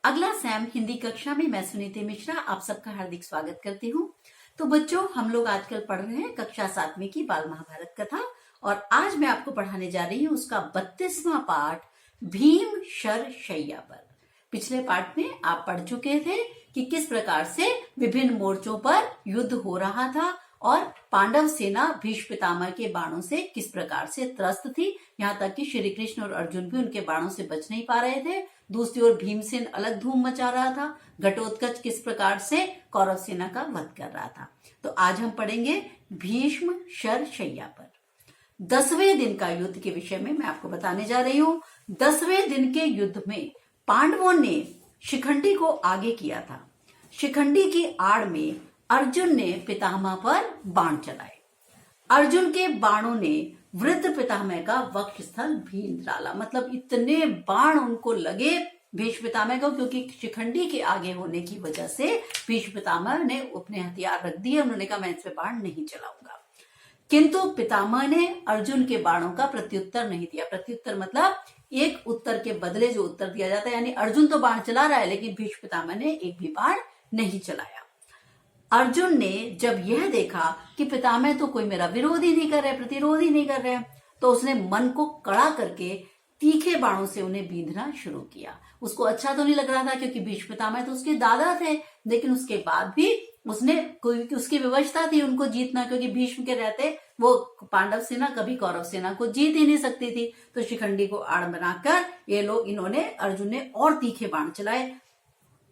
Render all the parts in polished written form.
अगला सैम हिंदी कक्षा में मैं सुनीति मिश्रा आप सबका हार्दिक स्वागत करती हूँ। तो बच्चों, हम लोग आजकल पढ़ रहे हैं कक्षा 7वीं की बाल महाभारत कथा और आज मैं आपको पढ़ाने जा रही हूँ उसका 32वां पाठ भीम शर शैया पर। पिछले पाठ में आप पढ़ चुके थे कि किस प्रकार से विभिन्न मोर्चों पर युद्ध हो रहा था और पांडव सेना भीष्म पितामह के बाणों से किस प्रकार से त्रस्त थी, यहाँ तक कि श्री कृष्ण और अर्जुन भी उनके बाणों से बच नहीं पा रहे थे। दूसरी ओर भीमसेन अलग धूम मचा रहा था। घटोत्कच किस प्रकार से कौरव सेना का वध कर रहा था। तो आज हम पढ़ेंगे भीष्म शर शैया पर। 10वें दिन का युद्ध के विषय में मैं आपको बताने जा रही हूँ। 10वें दिन के युद्ध में पांडवों ने शिखंडी को आगे किया था। शिखंडी की आड़ में अर्जुन ने पितामह पर बाण चलाए। अर्जुन के बाणों ने वृद्ध पितामह का वक्षस्थल भीन डाला। मतलब इतने बाण उनको लगे भीष्म पितामह को, क्योंकि शिखंडी के आगे होने की वजह से भीष्म पितामह ने अपने हथियार रख दिए। उन्होंने कहा मैं इस पे बाण नहीं चलाऊंगा, किंतु पितामह ने अर्जुन के बाणों का प्रत्युत्तर नहीं दिया। प्रत्युत्तर मतलब एक उत्तर के बदले जो उत्तर दिया जाता है, यानी अर्जुन तो बाण चला रहा है लेकिन भीष्म पितामह ने एक भी बाण नहीं चलाया। अर्जुन ने जब यह देखा कि पितामह तो कोई मेरा विरोध ही नहीं कर रहे, प्रतिरोध ही नहीं कर रहे, तो उसने मन को कड़ा करके तीखे बाणों से उन्हें बींधना शुरू किया। उसको अच्छा तो नहीं लग रहा था क्योंकि भीष्म पितामह तो उसके दादा थे, लेकिन उसके बाद भी उसने उसकी विवशता थी उनको जीतना, क्योंकि भीष्म के रहते वो पांडव सेना कभी कौरव सेना को जीत ही नहीं सकती थी। तो शिखंडी को आड़ बनाकर इन्होंने अर्जुन ने और तीखे बाण चलाए।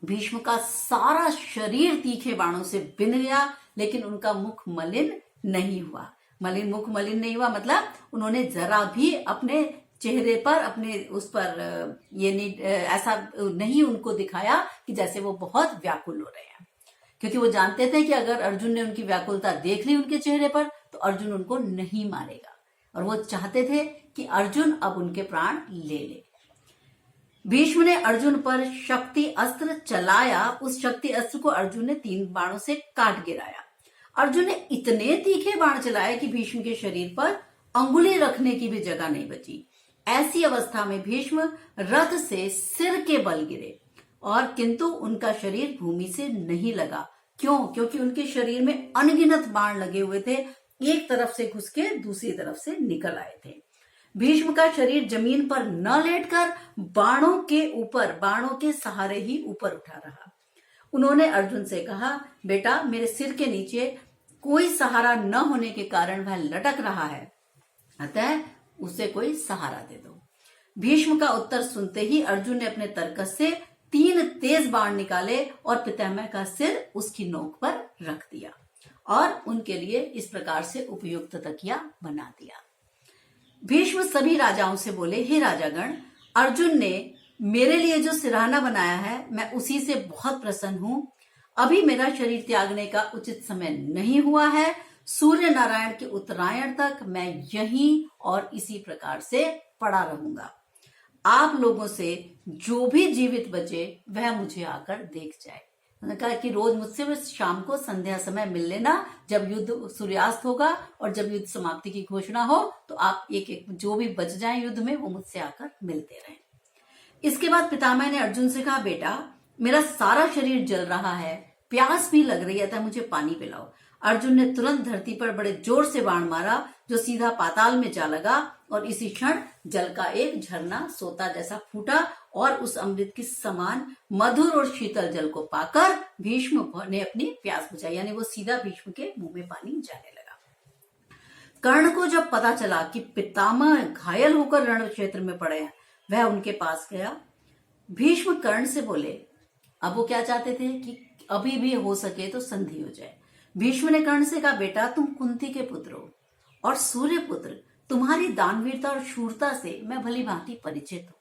भीष्म का सारा शरीर तीखे बाणों से बिन गया, लेकिन उनका मुख मलिन नहीं हुआ। मुख मलिन नहीं हुआ मतलब उन्होंने जरा भी अपने चेहरे पर अपने उस पर ऐसा नहीं उनको दिखाया कि जैसे वो बहुत व्याकुल हो रहे हैं, क्योंकि वो जानते थे कि अगर अर्जुन ने उनकी व्याकुलता देख ली उनके चेहरे पर तो अर्जुन उनको नहीं मारेगा, और वो चाहते थे कि अर्जुन अब उनके प्राण ले ले। भीष्म ने अर्जुन पर शक्ति अस्त्र चलाया। उस शक्ति अस्त्र को अर्जुन ने 3 बाणों से काट गिराया। अर्जुन ने इतने तीखे बाण चलाए कि भीष्म के शरीर पर अंगुली रखने की भी जगह नहीं बची। ऐसी अवस्था में भीष्म रथ से सिर के बल गिरे, और किंतु उनका शरीर भूमि से नहीं लगा। क्यों? क्योंकि उनके शरीर में अनगिनत बाण लगे हुए थे, एक तरफ से घुस के दूसरी तरफ से निकल आए थे। भीष्म का शरीर जमीन पर न लेटकर बाणों के सहारे ही ऊपर उठा रहा। उन्होंने अर्जुन से कहा, बेटा मेरे सिर के नीचे कोई सहारा न होने के कारण वह लटक रहा है, अतः उसे कोई सहारा दे दो। भीष्म का उत्तर सुनते ही अर्जुन ने अपने तरकस से 3 तेज बाण निकाले और पितामह का सिर उसकी नोक पर रख दिया और उनके लिए इस प्रकार से उपयुक्त तकिया बना दिया। भीष्म सभी राजाओं से बोले, हे राजागण, अर्जुन ने मेरे लिए जो सिरहाना बनाया है मैं उसी से बहुत प्रसन्न हूं। अभी मेरा शरीर त्यागने का उचित समय नहीं हुआ है। सूर्य नारायण के उत्तरायण तक मैं यहीं और इसी प्रकार से पड़ा रहूंगा। आप लोगों से जो भी जीवित बचे वह मुझे आकर देख जाए। उन्होंने कहा कि रोज मुझसे बस शाम को संध्या समय मिल लेना, जब युद्ध सूर्यास्त होगा और जब युद्ध समाप्ति की घोषणा हो तो आप एक जो भी बच जाएं युद्ध में वो मुझसे आकर मिलते रहें। इसके बाद पितामह ने अर्जुन से कहा, बेटा मेरा सारा शरीर जल रहा है, प्यास भी लग रही है, था मुझे पानी पिलाओ। अर्जुन ने तुरंत धरती पर बड़े जोर से बाण मारा जो सीधा पाताल में जा लगा, और इसी क्षण जल का एक झरना सोता जैसा फूटा और उस अमृत के समान मधुर और शीतल जल को पाकर भीष्म ने अपनी प्यास बुझाई, यानी वो सीधा भीष्म के मुंह में पानी जाने लगा। कर्ण को जब पता चला कि पितामह घायल होकर रण क्षेत्र में पड़े हैं, वह उनके पास गया। भीष्म कर्ण से बोले, अब वो क्या चाहते थे कि अभी भी हो सके तो संधि हो जाए। भीष्म ने कर्ण से कहा, बेटा तुम कुंती के पुत्र हो और सूर्य पुत्र, तुम्हारी दानवीरता और शूरता से मैं भली भांति परिचित हूं।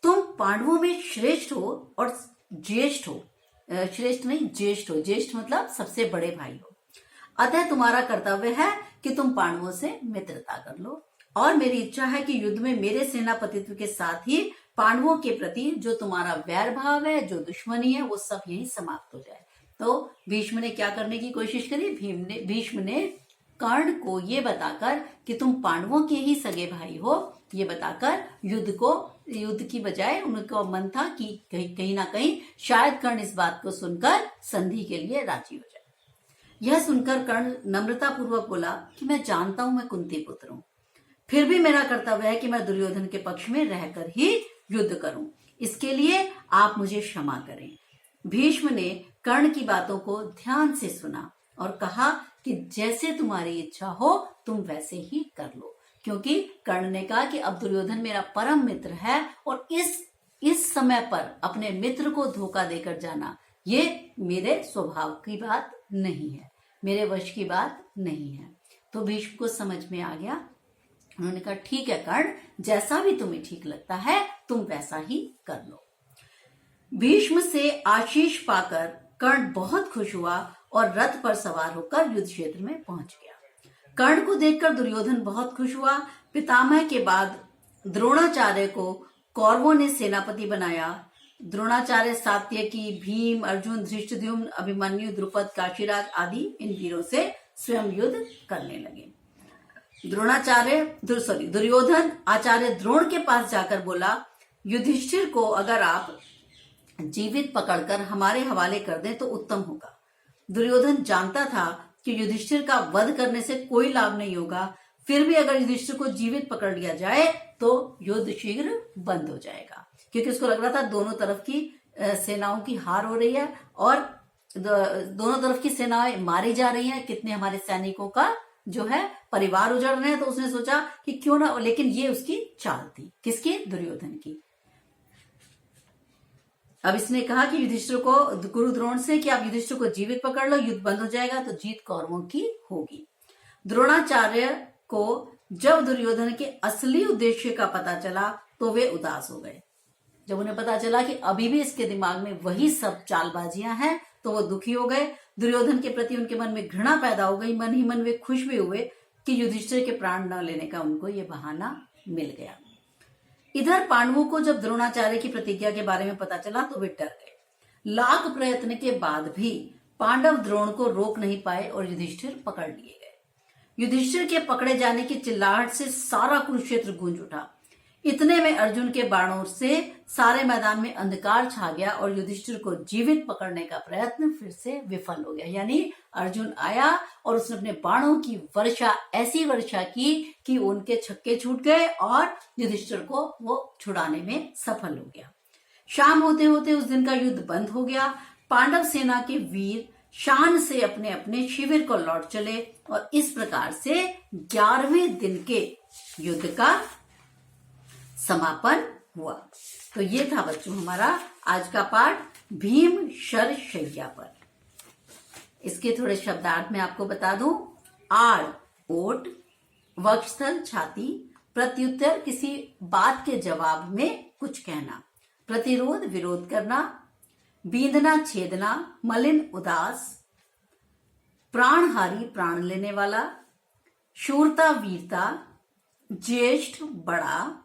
तुम पांडवों में श्रेष्ठ हो और ज्येष्ठ हो, श्रेष्ठ नहीं ज्येष्ठ हो, ज्येष्ठ मतलब सबसे बड़े भाई हो। अतः तुम्हारा कर्तव्य है कि तुम पांडवों से मित्रता कर लो, और मेरी इच्छा है कि युद्ध में मेरे सेनापतित्व के साथ ही पांडवों के प्रति जो तुम्हारा वैर भाव है, जो दुश्मनी है, वो सब यही समाप्त हो जाए। तो भीष्म ने क्या करने की कोशिश करी? भीष्म ने कर्ण को ये बताकर कि तुम पांडवों के ही सगे भाई हो, ये बताकर युद्ध की बजाय उनका मन था कि कहीं ना कहीं शायद कर्ण इस बात को सुनकर संधि के लिए राजी हो जाए। यह सुनकर कर्ण नम्रता पूर्वक बोला कि मैं जानता हूं मैं कुंती पुत्र हूं, फिर भी मेरा कर्तव्य है कि मैं दुर्योधन के पक्ष में रहकर ही युद्ध करूं, इसके लिए आप मुझे क्षमा करें। भीष्म ने कर्ण की बातों को ध्यान से सुना और कहा कि जैसे तुम्हारी इच्छा हो तुम वैसे ही कर लो, क्योंकि कर्ण ने कहा कि अब दुर्योधन मेरा परम मित्र है और इस समय पर अपने मित्र को धोखा देकर जाना ये मेरे स्वभाव की बात नहीं है, मेरे वश की बात नहीं है। तो भीष्म को समझ में आ गया। उन्होंने कहा ठीक है कर्ण, जैसा भी तुम्हें ठीक लगता है तुम वैसा ही कर लो। भीष्म से आशीष पाकर कर्ण बहुत खुश हुआ और रथ पर सवार होकर युद्ध क्षेत्र में पहुंच गया। कर्ण को देखकर दुर्योधन बहुत खुश हुआ। पितामह के बाद द्रोणाचार्य को कौरवों ने सेनापति बनाया। द्रोणाचार्य सात्यकी, भीम, अर्जुन, धृष्टद्युम्न, अभिमन्यु, द्रुपद, काशीराज आदि इन वीरों से स्वयं युद्ध करने लगे। दुर्योधन आचार्य द्रोण के पास जाकर बोला, युधिष्ठिर को अगर आप जीवित पकड़कर हमारे हवाले कर दें तो उत्तम होगा। दुर्योधन जानता था कि युधिष्ठिर का वध करने से कोई लाभ नहीं होगा, फिर भी अगर युधिष्ठिर को जीवित पकड़ लिया जाए तो युद्ध शीघ्र बंद हो जाएगा, क्योंकि उसको लग रहा था दोनों तरफ की सेनाओं की हार हो रही है और दोनों तरफ की सेनाएं मारी जा रही हैं, कितने हमारे सैनिकों का जो है परिवार उजड़ रहे हैं। तो उसने सोचा कि क्यों ना, लेकिन ये उसकी चाल थी, किसकी? दुर्योधन की। अब इसने कहा कि युधिष्ठिर को, गुरु द्रोण से, कि आप युधिष्ठिर को जीवित पकड़ लो, युद्ध बंद हो जाएगा तो जीत कौरवों की होगी। द्रोणाचार्य को जब दुर्योधन के असली उद्देश्य का पता चला तो वे उदास हो गए। जब उन्हें पता चला कि अभी भी इसके दिमाग में वही सब चालबाजियां हैं तो वो दुखी हो गए। दुर्योधन के प्रति उनके मन में घृणा पैदा हो गई। मन ही मन वे खुश भी हुए कि युधिष्ठिर के प्राण न लेने का उनको ये बहाना मिल गया। इधर पांडवों को जब द्रोणाचार्य की प्रतिज्ञा के बारे में पता चला तो वे डर गए। लाख प्रयत्न के बाद भी पांडव द्रोण को रोक नहीं पाए और युधिष्ठिर पकड़ लिए गए। युधिष्ठिर के पकड़े जाने की चिल्लाहट से सारा कुरुक्षेत्र गूंज उठा। इतने में अर्जुन के बाणों से सारे मैदान में अंधकार छा गया और युधिष्ठिर को जीवित पकड़ने का प्रयत्न फिर से विफल हो गया। यानी अर्जुन आया और उसने अपने बाणों की वर्षा, ऐसी वर्षा की कि उनके छक्के छूट गए और युधिष्ठिर को वो छुड़ाने में सफल हो गया। शाम होते होते उस दिन का युद्ध बंद हो गया। पांडव सेना के वीर शान से अपने अपने शिविर को लौट चले और इस प्रकार से 11वें दिन के युद्ध का समापन हुआ। तो ये था बच्चों हमारा आज का पाठ भीम शरशय्या पर। इसके थोड़े शब्दार्थ में आपको बता दूं। आड़ ओट, वक्षस्थल छाती, प्रत्युत्तर किसी बात के जवाब में कुछ कहना, प्रतिरोध विरोध करना, बींधना छेदना, मलिन उदास, प्राणहारी प्राण लेने वाला, शूरता वीरता, ज्येष्ठ बड़ा,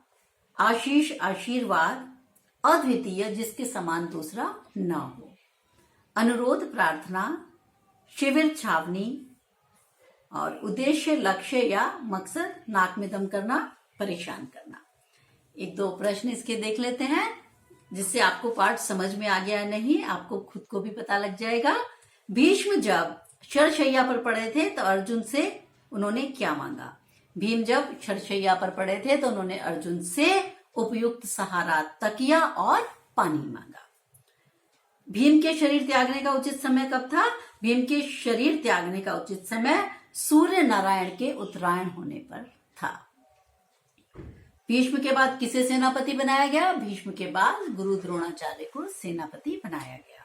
आशीष आशीर्वाद, अद्वितीय जिसके समान दूसरा न हो, अनुरोध प्रार्थना, शिविर छावनी और उद्देश्य लक्ष्य या मकसद नाक में दम करना, परेशान करना। एक दो प्रश्न इसके देख लेते हैं जिससे आपको पाठ समझ में आ गया नहीं, आपको खुद को भी पता लग जाएगा। भीष्म जब शरशय्या पर पड़े थे तो अर्जुन से उन्होंने क्या मांगा? भीम जब शरशय्या पर पड़े थे तो उन्होंने अर्जुन से उपयुक्त सहारा, तकिया और पानी मांगा। भीम के शरीर त्यागने का उचित समय कब था? भीम के शरीर त्यागने का उचित समय सूर्य नारायण के उत्तरायण होने पर था। भीष्म के बाद किसे सेनापति बनाया गया? भीष्म के बाद गुरु द्रोणाचार्य को सेनापति बनाया गया।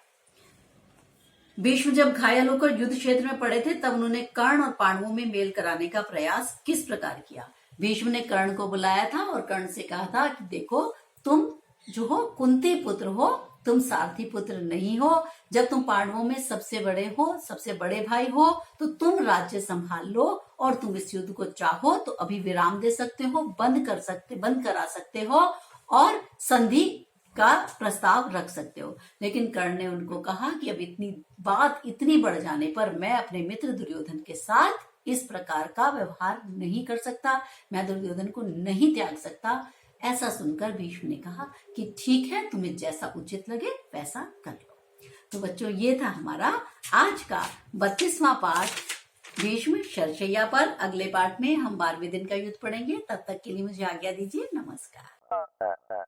भीष्म जब घायल होकर युद्ध क्षेत्र में पड़े थे तब उन्होंने कर्ण और पांडवों में मेल कराने का प्रयास किस प्रकार किया? भीष्म ने कर्ण को बुलाया था और कर्ण से कहा था कि देखो, तुम जो हो कुंती पुत्र हो, तुम सारथी पुत्र नहीं हो। जब तुम पांडवों में सबसे बड़े हो, सबसे बड़े भाई हो, तो तुम राज्य संभाल लो और तुम इस युद्ध को चाहो तो अभी विराम दे सकते हो, बंद करा सकते हो और संधि का प्रस्ताव रख सकते हो। लेकिन कर्ण ने उनको कहा कि अब इतनी बात इतनी बढ़ जाने पर मैं अपने मित्र दुर्योधन के साथ इस प्रकार का व्यवहार नहीं कर सकता, मैं दुर्योधन को नहीं त्याग सकता। ऐसा सुनकर भीष्म ने कहा कि ठीक है, तुम्हें जैसा उचित लगे वैसा कर लो। तो बच्चों, ये था हमारा आज का 32वां पाठ भीष्म शरशैया पर। अगले पाठ में हम 12वें दिन का युद्ध पढ़ेंगे। तब तक के लिए मुझे आज्ञा दीजिए। नमस्कार।